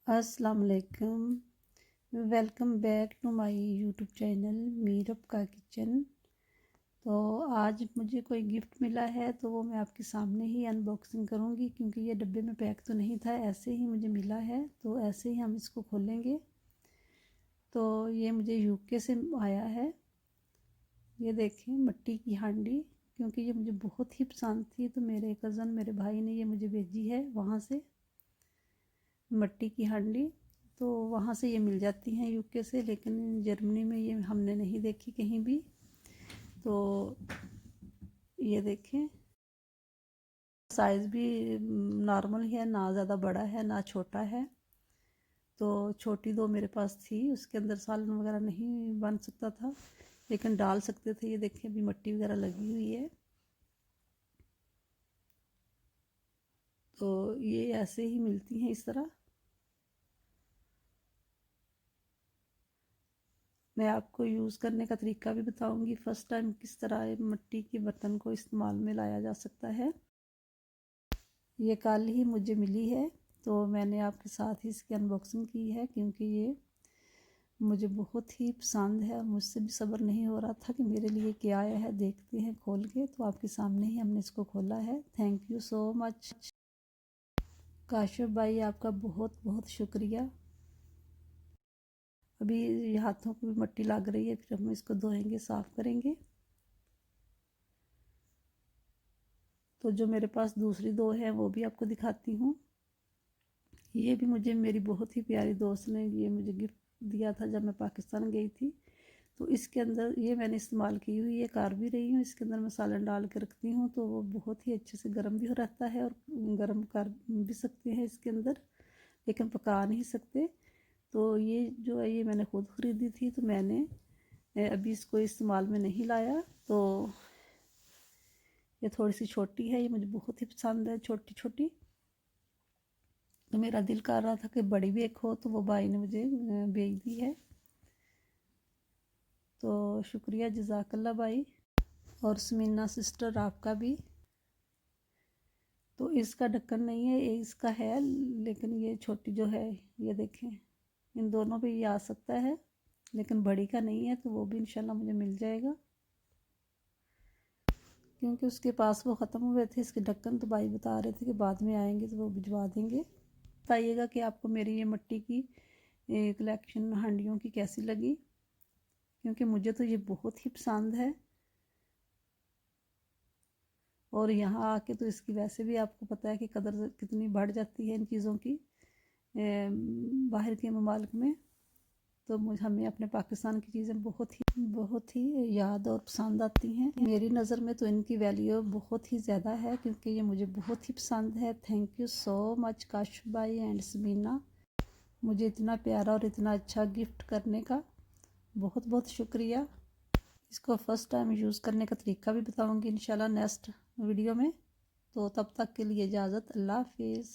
अस्सलाम वालेकुम। Welcome back to my YouTube channel Meerab का किचन। तो आज मुझे कोई गिफ्ट मिला है तो वो मैं आपके सामने ही अनबॉक्सिंग करूँगी, क्योंकि ये डब्बे में पैक तो नहीं था, ऐसे ही मुझे मिला है। तो ऐसे ही हम इसको खोलेंगे। तो ये मुझे यूके से आया है। ये देखें, मिट्टी की हांडी। क्योंकि ये मुझे बहुत ही पसंद थी तो मेरे कज़न, मेरे भाई ने ये मुझे भेजी है वहाँ से, मिट्टी की हांडी। तो वहाँ से ये मिल जाती हैं यूके से, लेकिन जर्मनी में ये हमने नहीं देखी कहीं भी। तो ये देखें, साइज़ भी नॉर्मल है, ना ज़्यादा बड़ा है ना छोटा है। तो छोटी दो मेरे पास थी, उसके अंदर सालन वगैरह नहीं बन सकता था, लेकिन डाल सकते थे। ये देखें, अभी मिट्टी वगैरह लगी हुई है। तो ये ऐसे ही मिलती हैं इस तरह। मैं आपको यूज़ करने का तरीका भी बताऊंगी, फ़र्स्ट टाइम किस तरह मिट्टी के बर्तन को इस्तेमाल में लाया जा सकता है। ये कल ही मुझे मिली है तो मैंने आपके साथ ही इसकी अनबॉक्सिंग की है, क्योंकि ये मुझे बहुत ही पसंद है और मुझसे भी सब्र नहीं हो रहा था कि मेरे लिए क्या आया है। देखते हैं खोल के। तो आपके सामने ही हमने इसको खोला है। Thank you so much Kashif भाई, आपका बहुत बहुत शुक्रिया। अभी हाथों को भी मिट्टी लग रही है, फिर हम इसको धोएंगे, साफ़ करेंगे। तो जो मेरे पास दूसरी दो है वो भी आपको दिखाती हूँ। ये भी मुझे मेरी बहुत ही प्यारी दोस्त ने ये मुझे गिफ्ट दिया था जब मैं पाकिस्तान गई थी। तो इसके अंदर ये मैंने इस्तेमाल की हुई है, कर भी रही हूँ। इसके अंदर मैं सालन डाल के रखती हूँ तो वो बहुत ही अच्छे से गर्म भी हो रहता है, और गर्म कर भी सकते हैं इसके अंदर, लेकिन पका नहीं सकते। तो ये जो है ये मैंने खुद ख़रीदी थी, तो मैंने अभी इसको इस्तेमाल में नहीं लाया। तो ये थोड़ी सी छोटी है, ये मुझे बहुत ही पसंद है, छोटी छोटी। तो मेरा दिल कर रहा था कि बड़ी भी एक हो, तो वो भाई ने मुझे भेज दी है। तो शुक्रिया, जज़ाकल्ला भाई। और समीना सिस्टर, आपका भी। तो इसका ढक्कन नहीं है, ये इसका है, लेकिन ये छोटी जो है, ये देखें, इन दोनों पे ये आ सकता है, लेकिन बड़ी का नहीं है। तो वो भी इंशाल्लाह मुझे मिल जाएगा, क्योंकि उसके पास वो ख़त्म हुए थे इसके ढक्कन। तो भाई बता रहे थे कि बाद में आएंगे तो वो भिजवा देंगे। बताइएगा कि आपको मेरी ये मिट्टी की कलेक्शन हांडियों की कैसी लगी, क्योंकि मुझे तो ये बहुत ही पसंद है। और यहाँ आके तो इसकी वैसे भी आपको पता है कि कदर कितनी बढ़ जाती है इन चीज़ों की बाहर के ममालिक में। तो मुझे, हमें अपने पाकिस्तान की चीज़ें बहुत ही याद और पसंद आती हैं। मेरी नज़र में तो इनकी वैल्यू बहुत ही ज़्यादा है, क्योंकि ये मुझे बहुत ही पसंद है। Thank you so much Kashif भाई एंड समीना, मुझे इतना प्यारा और इतना अच्छा गिफ्ट करने का बहुत बहुत शुक्रिया। इसको फ़र्स्ट टाइम यूज़ करने का तरीका भी बताऊंगी इंशाल्लाह नेक्स्ट वीडियो में। तो तब तक के लिए इजाज़त, अल्लाह हाफिज़।